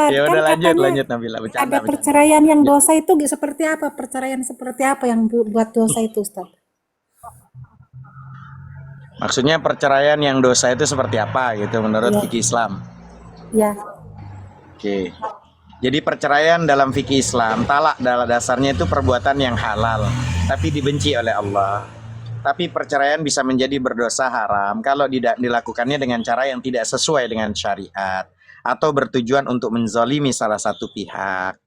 Ya kan udah lanjut, katanya lanjut Nabila, bercanda, ada bercanda. perceraian yang Ya. dosa itu seperti apa? Perceraian seperti apa yang buat dosa itu, Ustaz? Maksudnya perceraian yang dosa itu seperti apa gitu menurut Iya, fikih Islam? iya. Oke. Jadi perceraian dalam fikih Islam, talak dalam dasarnya itu perbuatan yang halal, tapi dibenci oleh Allah. Tapi perceraian bisa menjadi berdosa haram kalau tidak dilakukannya dengan cara yang tidak sesuai dengan syariat atau bertujuan untuk menzalimi salah satu pihak.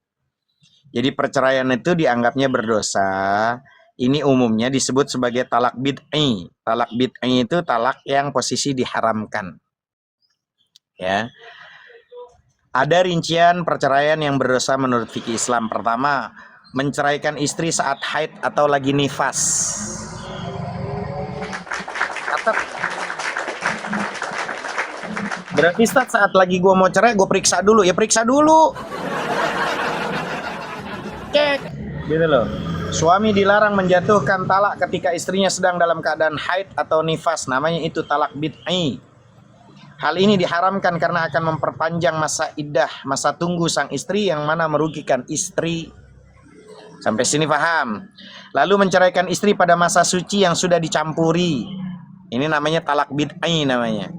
Jadi perceraian itu dianggapnya berdosa. Ini umumnya disebut sebagai talak bid'i. Talak bid'i itu talak yang posisi diharamkan. Ya. Ada rincian perceraian yang berdosa menurut fikih Islam. Pertama, menceraikan istri saat haid atau lagi nifas. Catat. Berarti Ustaz, saat lagi gue mau cerai, gue periksa dulu. Ya periksa dulu. Cek. Gitu loh. Suami dilarang menjatuhkan talak ketika istrinya sedang dalam keadaan haid atau nifas. Namanya itu talak bid'i. Hal ini diharamkan karena akan memperpanjang masa iddah, masa tunggu sang istri yang mana merugikan istri. Sampai sini paham? Lalu menceraikan istri pada masa suci yang sudah dicampuri. Ini namanya talak bid'i namanya.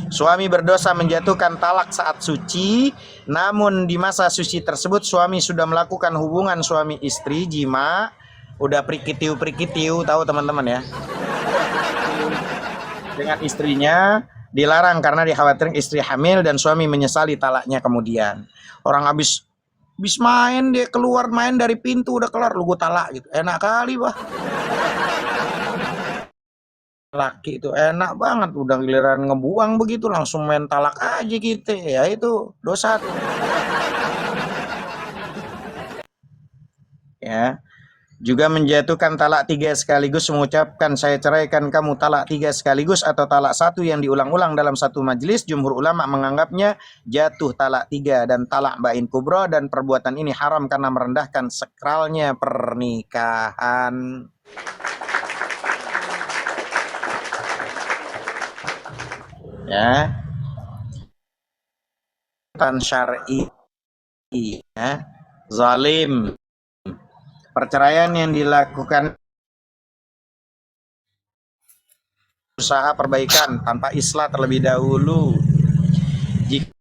Suami berdosa menjatuhkan talak saat suci, namun di masa suci tersebut suami sudah melakukan hubungan suami istri, jima, udah prikitiu, tahu teman-teman ya, dengan istrinya, dilarang karena dikhawatirkan istri hamil dan suami menyesali talaknya kemudian. Orang habis main, dia keluar main dari pintu udah kelar, lu gue talak gitu. Enak kali, bah. Laki itu enak banget, udah giliran ngebuang begitu langsung main talak aja gitu. Ya itu dosa tuh. Ya. Juga menjatuhkan talak 3 sekaligus, mengucapkan saya ceraikan kamu talak 3 sekaligus atau talak 1 yang diulang-ulang dalam satu majelis. Jumhur ulama menganggapnya jatuh talak 3 dan talak bain kubro, dan perbuatan ini haram karena merendahkan sakralnya pernikahan. Ya, tan syar'i, ya, zalim. Perceraian yang dilakukan usaha perbaikan tanpa islah terlebih dahulu. Jika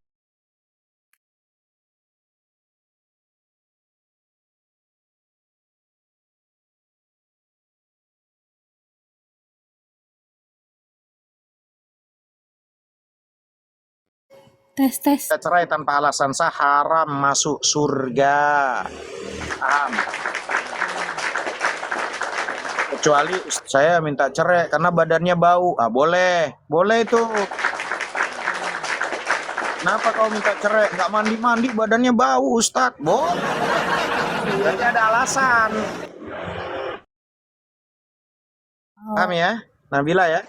Tes, tes. cerai tanpa alasan sah, haram masuk surga. Paham? Kecuali saya minta cerai karena badannya bau. Ah, boleh. Boleh itu. Kenapa kau minta cerai? Nggak mandi-mandi badannya bau, Ustadz. Boleh. Berarti ada alasan. Paham Oh. ya? Nabila ya?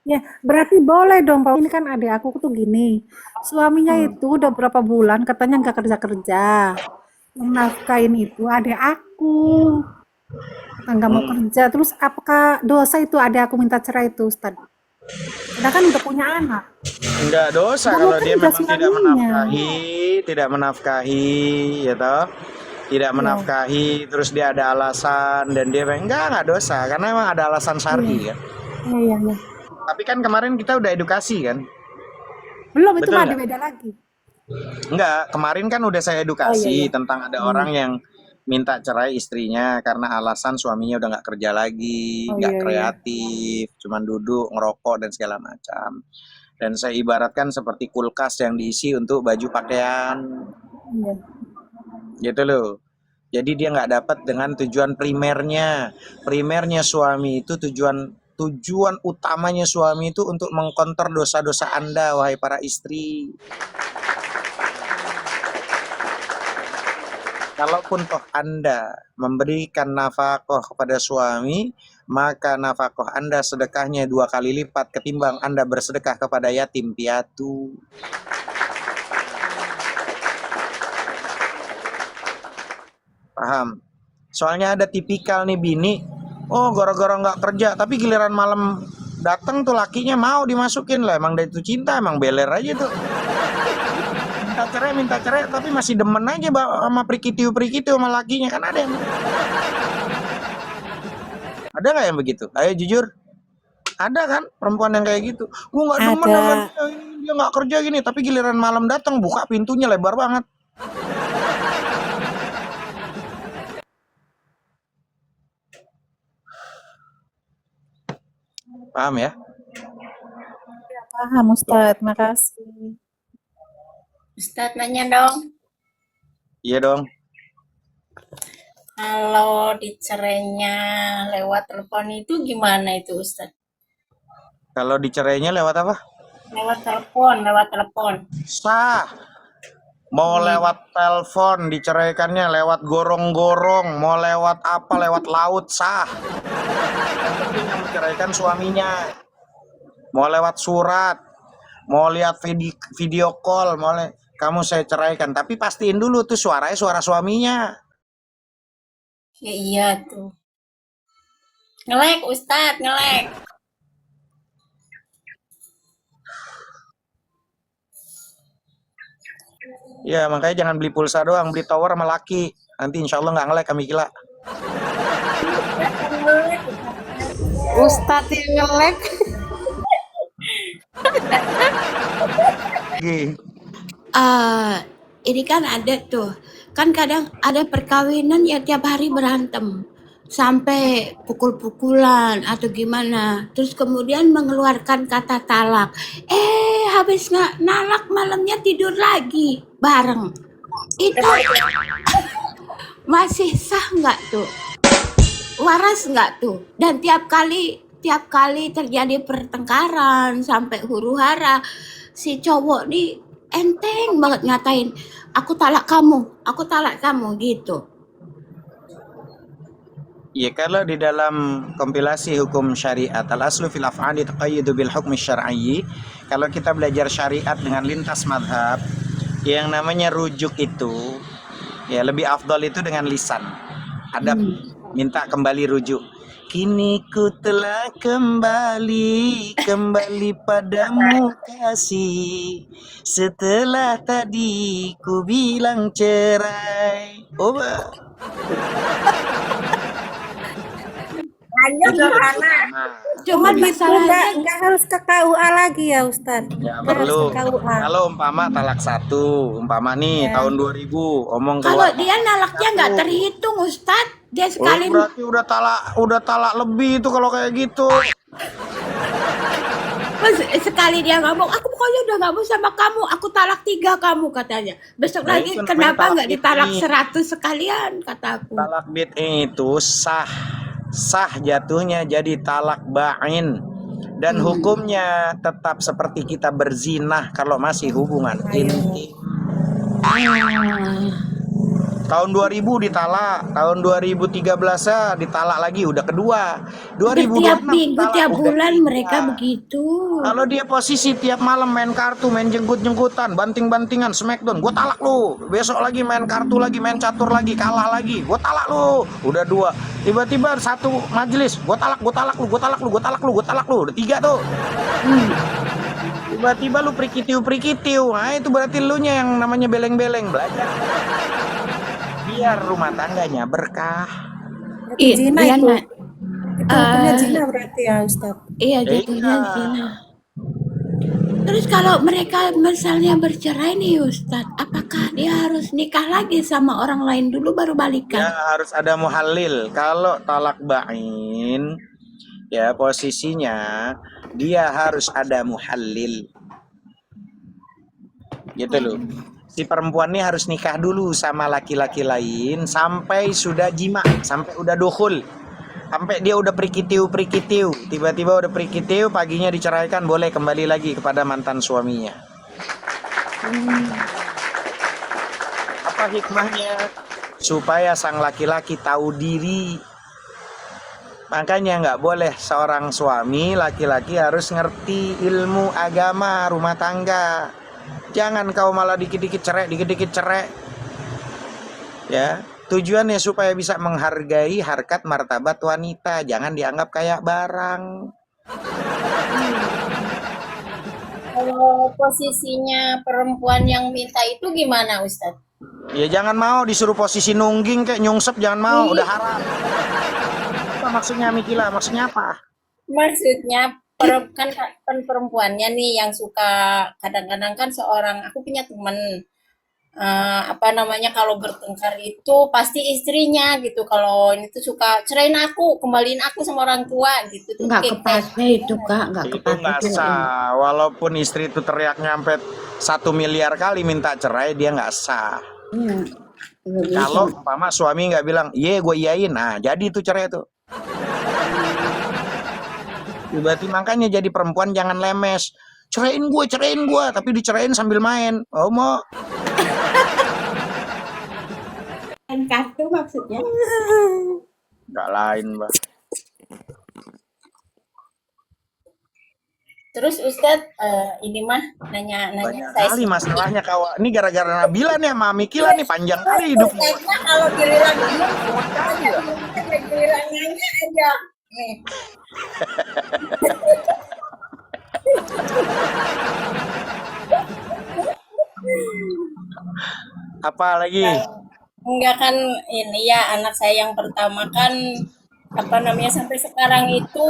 Ya, berarti boleh dong, Pak. Ini kan adik aku tuh gini. Suaminya itu udah berapa bulan katanya nggak kerja-kerja. Yang nafkain itu adik aku. Kata nggak mau kerja. Terus apakah dosa itu adik aku minta cerai itu, Ustaz? Sedangkan udah punya anak. Enggak dosa Nggak mau kalau dia kerja memang suaminya. tidak menafkahi, ya toh? Tidak Iya, menafkahi, terus dia ada alasan dan dia enggak dosa karena memang ada alasan iya, syar'i kan. iya, iya, iya. Tapi kan kemarin kita udah edukasi kan, Belum, itu betul mah ada nggak? beda lagi. Enggak, kemarin kan udah saya Oh iya, iya. edukasi tentang ada Iya. orang yang minta cerai istrinya karena alasan suaminya udah nggak kerja lagi, Oh nggak iya, iya. kreatif, cuman duduk ngerokok dan segala macam. Dan saya ibaratkan seperti kulkas yang diisi untuk baju pakaian, Iya. gitu loh. Jadi dia nggak dapat dengan tujuan primernya. Primernya suami itu tujuan utamanya suami itu untuk mengkonter dosa-dosa Anda, wahai para istri. Kalaupun toh Anda memberikan nafkah kepada suami, maka nafkah Anda sedekahnya 2 kali lipat ketimbang Anda bersedekah kepada yatim piatu. Paham? Soalnya ada tipikal nih bini, oh gara-gara nggak kerja, tapi giliran malam datang tuh lakinya mau dimasukin lah, emang dari itu cinta, emang beler aja tuh. minta cerai tapi masih demen aja sama prikitiu sama lakinya, kan ada yang ada nggak yang begitu? Ayo jujur, ada kan perempuan yang kayak gitu? Gue nggak demen sama Ada. dia nggak kerja gini, tapi giliran malam datang buka pintunya lebar banget. Paham ya? Paham Ustadz, makasih. Ustadz nanya dong, Iya dong. kalau dicerainya lewat telepon itu gimana itu Ustadz? Kalau dicerainya lewat apa? Lewat telepon. Sah. Mau lewat telepon diceraikannya, lewat gorong-gorong, mau lewat apa, lewat laut, sah. Yang penting yang menceraikan suaminya. Mau lewat surat, mau lihat video call, kamu saya ceraikan, tapi pastiin dulu tuh suaranya suara suaminya. Ya iya tuh. Ngelek Ustadz, ngelek. Ya makanya jangan beli pulsa doang, beli tower sama laki. Nanti insya Allah nggak ngelek kami gila. Ustadz yang ngelek. Ini kan ada tuh, kan kadang ada perkawinan ya tiap hari berantem sampai pukul-pukulan atau gimana, terus kemudian mengeluarkan kata talak. Habis nggak nalak malamnya tidur lagi bareng. Itu masih sah nggak tuh? Waras nggak tuh? Dan tiap kali terjadi pertengkaran sampai huru-hara, si cowok nih enteng banget ngatain, aku talak kamu gitu. Ya kalau di dalam kompilasi hukum syariat al-aslu fil af'ali taqayyudu bil hukmi syar'i, kalau kita belajar syariat dengan lintas madhab, yang namanya rujuk itu ya lebih afdal itu dengan lisan. Adab, minta kembali rujuk. Kini ku telah kembali padamu kasih, setelah tadi ku bilang cerai. Lanjut gimana? Cuman masalahnya Nggak harus ke KUA lagi ya Ustadz. Ya Nggak harus perlu. ke KUA. Kalau umpama talak 1, umpama nih tahun 2000 omong kalau keluar. dia nalaknya nggak terhitung Ustadz, dia Oh, sekali berarti udah talak lebih itu kalau kayak gitu. sekali dia ngomong, aku pokoknya udah nggak mau sama kamu, aku talak 3 kamu katanya. Besok Nah, lagi itu namanya kenapa talak nggak ditalak bid'i. 100 sekalian kataku. Talak bid'i itu sah jatuhnya jadi talak ba'in, dan hukumnya tetap seperti kita berzinah kalau masih hubungan intim. Tahun 2000 ditalak, tahun 2013 ya ditalak lagi, udah kedua. Tiap 2026 minggu, talak, tiap udah bulan 3. mereka begitu. Kalau dia posisi tiap malam main kartu, main jenggut-jenggutan, banting-bantingan, smackdown, gue talak lu. Besok lagi main kartu lagi, main catur lagi, kalah lagi, gue talak lu. Udah 2. Tiba-tiba satu majelis, gue talak lu. Udah 3 tuh. Tiba-tiba lu prikitiu. Nah itu berarti lu nya yang namanya beleng-beleng. Belajar. Biar rumah tangganya berkah. Berarti zina Iya, itu. Nak. Itu hukumnya zina berarti ya Ustadz. Iya, jatuhnya Iya. zina. Terus kalau mereka misalnya bercerai nih Ustadz, apakah dia harus nikah lagi sama orang lain dulu baru Ya balikan? harus ada muhallil. Kalau talak ba'in, ya posisinya dia harus ada muhallil. Gitu loh. Si perempuan ini harus nikah dulu sama laki-laki lain sampai sudah jima, sampai udah dukhul. Sampai dia udah prikitiu, tiba-tiba udah prikitiu, paginya diceraikan, boleh kembali lagi kepada mantan suaminya. Apa hikmahnya? Supaya sang laki-laki tahu diri. Makanya nggak boleh seorang suami laki-laki harus ngerti ilmu agama rumah tangga. Jangan kau malah dikit-dikit cerai. Ya, tujuannya supaya bisa menghargai harkat martabat wanita, jangan dianggap kayak barang. Kalau posisinya perempuan yang minta itu gimana, Ustadz? Ya jangan mau disuruh posisi nungging kayak nyungsep, jangan mau, udah haram. Apa maksudnya Mikila? Maksudnya apa? Maksudnya kan perempuannya nih yang suka kadang-kadang kan seorang aku punya temen apa namanya kalau bertengkar itu pasti istrinya gitu kalau ini tuh suka cerain aku kembaliin aku sama orang tua gitu tuh Nggak kayak kepake itu Kak, nggak Itu kepake nggak film ini. sah. Walaupun istri itu teriak nyampe 1 miliar kali minta cerai, dia nggak sah. Iya, nggak bisa. Kalau umpama suami nggak bilang, iya gue iyain, nah jadi itu cerai tuh. Berarti makanya jadi perempuan jangan lemes. Ceraiin gue, tapi dicerain sambil main. Oh mau? Main kartu maksudnya. Nggak lain, Mbak. terus Ustadz ini mah nanya Banyak saya kali sih masalahnya kawan. Ini gara-gara Nabila nih sama Mikila nih panjang kali hidupnya. Ustadznya kalau giliran dia giliran nanya aja nih Apa lagi? enggak kan ini ya anak saya yang pertama kan apa namanya sampai sekarang itu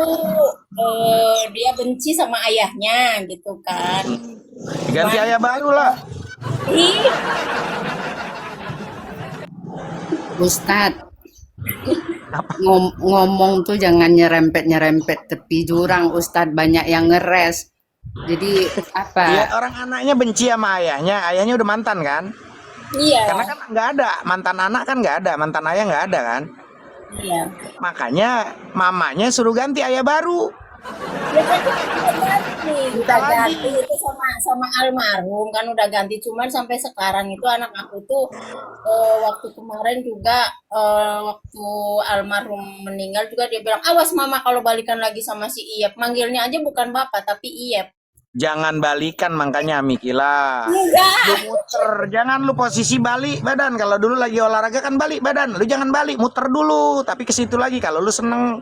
dia benci sama ayahnya gitu kan. Ganti ayah baru lah. Ih, Ustadz, ngomong tuh jangan nyerempet-nyerempet tepi jurang, Ustadz, banyak yang ngeres. Jadi Iya, apa? orang anaknya benci sama ayahnya. Ayahnya udah mantan kan? iya, Karena kan nggak ada mantan anak kan nggak ada, mantan ayah nggak ada kan? iya. Makanya mamanya suruh ganti ayah baru. Ya kan udah ganti itu sama almarhum kan udah ganti cuman sampai sekarang itu anak aku tuh waktu kemarin juga waktu almarhum meninggal juga dia bilang awas mama kalau balikan lagi sama si Iyep manggilnya aja bukan bapak tapi Iyep. Jangan balikan makanya Mikila. Enggak. Lu muter, jangan lu posisi balik badan. Kalau dulu lagi olahraga kan balik badan. Lu jangan balik, muter dulu. Tapi ke situ lagi kalau lu seneng.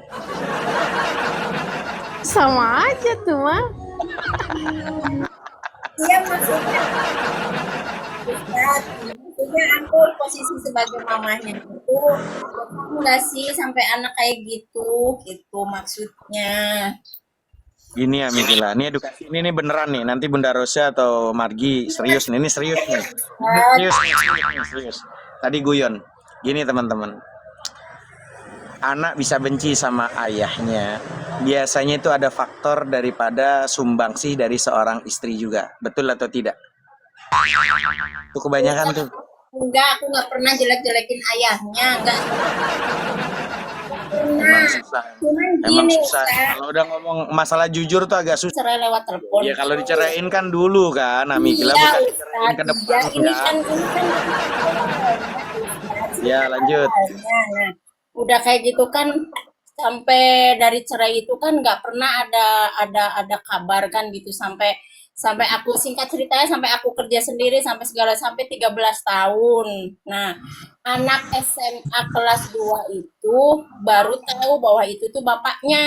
Sama aja tuh mah. Iya maksudnya Ustaz, maksudnya aku posisi sebagai mamanya itu kamu nggak sih sampai anak kayak gitu gitu maksudnya. Gini ya Mikila, ini edukasi ini beneran nih. Nanti Bunda Rosa atau Margi serius nih, ini serius nih. Serius. Tadi guyon. Gini teman-teman. Anak bisa benci sama ayahnya. Biasanya itu ada faktor daripada sumbangsih dari seorang istri juga. Betul atau tidak? Itu kebanyakan tuh. Enggak, aku nggak pernah jelek-jelekin ayahnya, enggak Emang pernah. susah. Cuman Emang gini, susah. Ustaz, Kalau udah ngomong masalah jujur tuh agak susah. cerai lewat telepon. Ya kalau diceraiin kan dulu kan, Amikila Iya, bukan Ustaz, dicerain ke depan iya, ini enggak. kan Ya lanjut. awalnya. Nah, udah kayak gitu kan sampai dari cerai itu kan nggak pernah ada kabar kan gitu sampai sampai aku singkat ceritanya sampai aku kerja sendiri sampai segala sampai 13 tahun. Nah, anak SMA kelas 2 itu baru tahu bahwa itu tuh bapaknya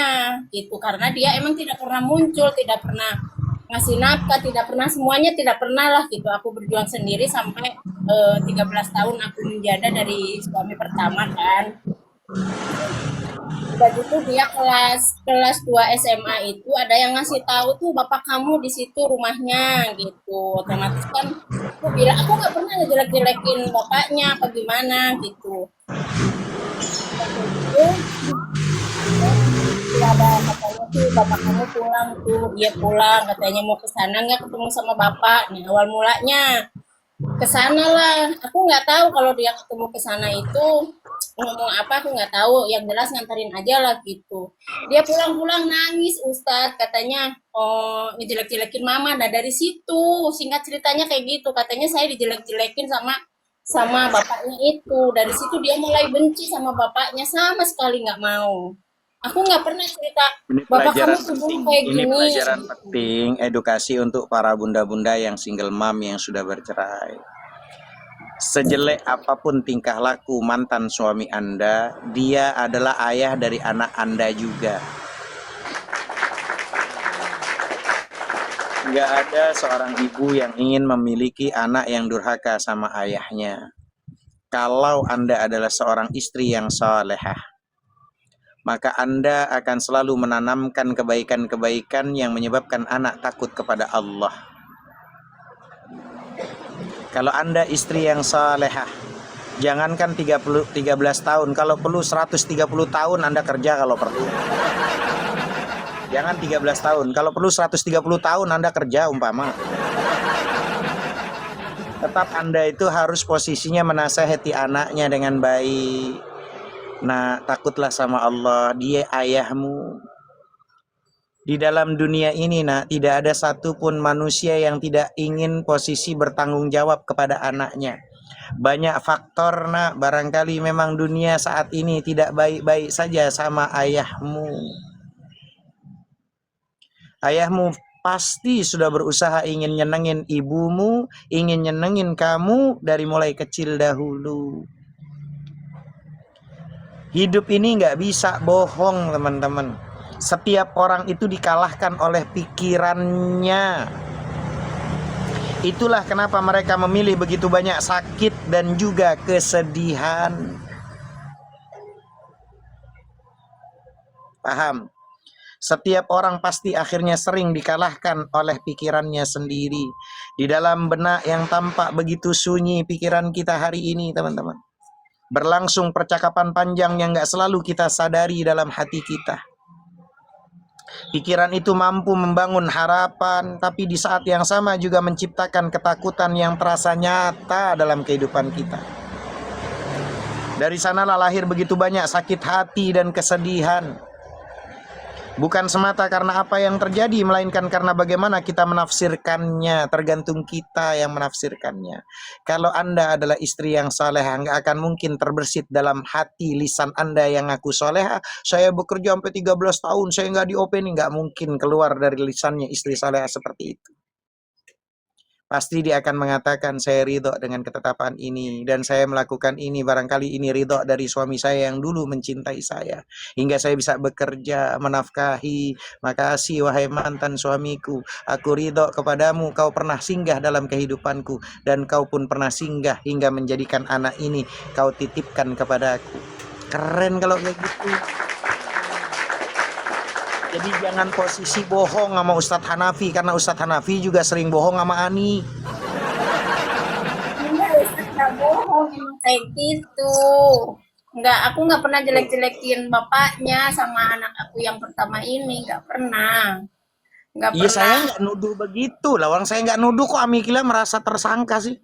gitu karena dia emang tidak pernah muncul, tidak pernah ngasih nafkah, tidak pernah semuanya tidak pernah lah gitu. Aku berjuang sendiri sampai 13 tahun aku menjada dari suami pertama kan. Udah gitu dia kelas 2 SMA itu ada yang ngasih tahu tuh bapak kamu di situ rumahnya gitu. Otomatis kan aku bilang aku nggak pernah ngejelek-jelekin bapaknya apa gimana gitu. Iya ada katanya tuh bapak kamu pulang tuh dia pulang katanya mau ke sana nggak ketemu sama bapak. Nah awal mulanya ke sana lah. Aku nggak tahu kalau dia ketemu ke sana itu ngomong apa aku nggak tahu. Yang jelas nganterin aja lah gitu. Dia pulang-pulang nangis Ustadz katanya oh ngejelek-jelekin mama. Nah dari situ singkat ceritanya kayak gitu katanya saya dijelek-jelekin sama bapaknya itu. Dari situ dia mulai benci sama bapaknya sama sekali nggak mau. Aku nggak pernah cerita Ini bapak pelajaran kamu tuh dulu penting. kayak Ini gini. pelajaran penting edukasi untuk para bunda-bunda yang single mom yang sudah bercerai. Sejelek apapun tingkah laku mantan suami Anda, dia adalah ayah dari anak Anda juga. Nggak ada seorang ibu yang ingin memiliki anak yang durhaka sama ayahnya. Kalau Anda adalah seorang istri yang salehah, maka Anda akan selalu menanamkan kebaikan-kebaikan yang menyebabkan anak takut kepada Allah. Kalau Anda istri yang salehah, jangankan 13 tahun, kalau perlu 130 tahun Anda kerja kalau perlu. Jangan 13 tahun, kalau perlu 130 tahun Anda kerja umpama. Tetap Anda itu harus posisinya menasehati anaknya dengan baik. Nah, takutlah sama Allah, dia ayahmu. Di dalam dunia ini, nak, tidak ada satupun manusia yang tidak ingin posisi bertanggung jawab kepada anaknya. Banyak faktor, nak, barangkali memang dunia saat ini tidak baik-baik saja sama ayahmu. Ayahmu pasti sudah berusaha ingin nyenengin ibumu, ingin nyenengin kamu dari mulai kecil dahulu. Hidup ini nggak bisa bohong, teman-teman. Setiap orang itu dikalahkan oleh pikirannya. Itulah kenapa mereka memilih begitu banyak sakit dan juga kesedihan. Paham? Setiap orang pasti akhirnya sering dikalahkan oleh pikirannya sendiri. Di dalam benak yang tampak begitu sunyi pikiran kita hari ini, teman-teman, berlangsung percakapan panjang yang gak selalu kita sadari dalam hati kita. Pikiran itu mampu membangun harapan, tapi di saat yang sama juga menciptakan ketakutan yang terasa nyata dalam kehidupan kita. Dari sanalah lahir begitu banyak sakit hati dan kesedihan. Bukan semata karena apa yang terjadi, melainkan karena bagaimana kita menafsirkannya. Tergantung kita yang menafsirkannya. Kalau Anda adalah istri yang salehah, nggak akan mungkin terbersit dalam hati lisan Anda yang ngaku salehah. Saya bekerja sampai 13 tahun, saya nggak diopening. Nggak mungkin keluar dari lisannya istri salehah seperti itu. Pasti dia akan mengatakan, saya ridho dengan ketetapan ini, dan saya melakukan ini, barangkali ini ridho dari suami saya yang dulu mencintai saya, hingga saya bisa bekerja, menafkahi. Makasih wahai mantan suamiku, aku ridho kepadamu, kau pernah singgah dalam kehidupanku, dan kau pun pernah singgah hingga menjadikan anak ini kau titipkan kepadaku. Keren kalau kayak gitu. Jadi jangan posisi bohong sama Ustadz Hanafi, karena Ustadz Hanafi juga sering bohong sama Ani. Enggak, Ustaz, nggak bohong, emang kayak gitu. Aku nggak pernah jelek-jelekin bapaknya sama anak aku yang pertama ini, nggak pernah. Nggak Iya, saya pernah. nggak nuduh begitu lah, orang saya nggak nuduh kok. Amikila merasa tersangka sih.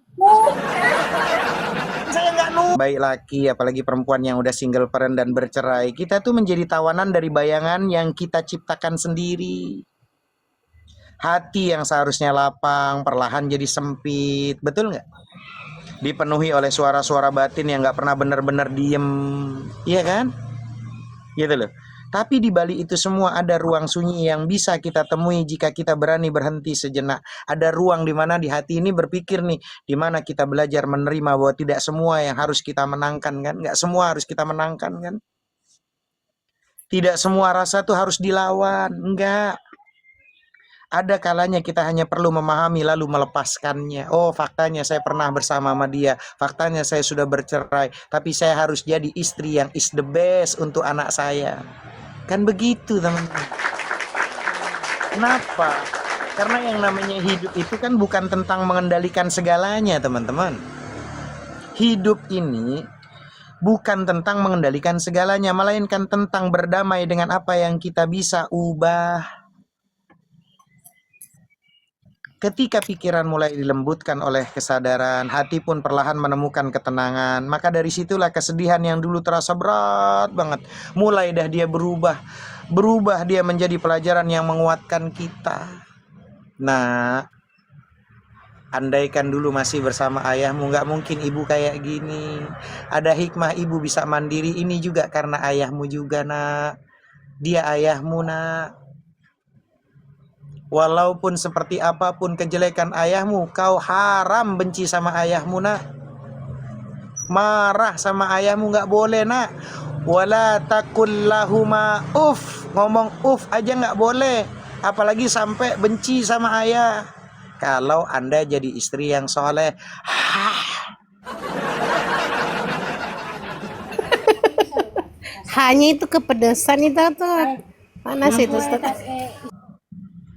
Saya nggak nuduh. Baik laki, apalagi perempuan yang udah single parent dan bercerai, kita tuh menjadi tawanan dari bayangan yang kita ciptakan sendiri. Hati yang seharusnya lapang perlahan jadi sempit, betul nggak? Dipenuhi oleh suara-suara batin yang nggak pernah benar-benar diem, iya kan? Gitu loh. Tapi di balik itu semua ada ruang sunyi yang bisa kita temui jika kita berani berhenti sejenak. Ada ruang di mana di hati ini berpikir nih, di mana kita belajar menerima bahwa tidak semua yang harus kita menangkan kan? Nggak semua harus kita menangkan kan? Tidak semua rasa tuh harus dilawan, enggak. Ada kalanya kita hanya perlu memahami lalu melepaskannya. Oh, faktanya saya pernah bersama sama dia. Faktanya saya sudah bercerai. Tapi saya harus jadi istri yang is the best untuk anak saya. Kan begitu, teman-teman. Kenapa? Karena yang namanya hidup itu kan bukan tentang mengendalikan segalanya, teman-teman. Hidup ini bukan tentang mengendalikan segalanya, melainkan tentang berdamai dengan apa yang kita bisa ubah. Ketika pikiran mulai dilembutkan oleh kesadaran, hati pun perlahan menemukan ketenangan. Maka dari situlah kesedihan yang dulu terasa berat banget, mulai dah dia berubah. Berubah dia menjadi pelajaran yang menguatkan kita. Nah, andaikan dulu masih bersama ayahmu, gak mungkin ibu kayak gini. Ada hikmah ibu bisa mandiri ini juga karena ayahmu juga, nak. Dia ayahmu, nak. Walaupun seperti apapun kejelekan ayahmu, kau haram benci sama ayahmu, nak. Marah sama ayahmu nggak boleh, nak. Wala taqul lahuma uff. Ngomong uff aja nggak boleh. apalagi sampai benci sama ayah. Kalau Anda jadi istri yang soleh, Hanya itu kepedesan itu tuh. Panas itu Ustaz. Ya udah,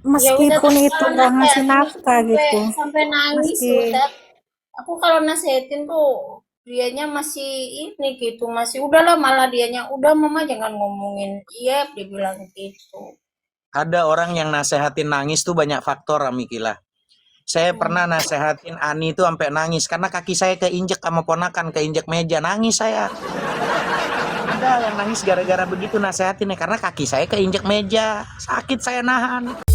Meskipun tapi itu kalau nggak ngasih nasihatin nafkah gitu. sampai nangis Meski udah. Aku kalau nasehatin tuh dianya masih ini gitu, masih udahlah, malah dianya udah mama jangan ngomongin. Iya, dia bilang gitu. ada orang yang nasehatin nangis tuh banyak faktor, Amikila. Saya pernah nasehatin Ani itu sampai nangis karena kaki saya keinjek sama ponakan, keinjek meja, nangis saya. Ada yang nangis gara-gara begitu nasehatinnya karena kaki saya keinjek meja, sakit saya nahan.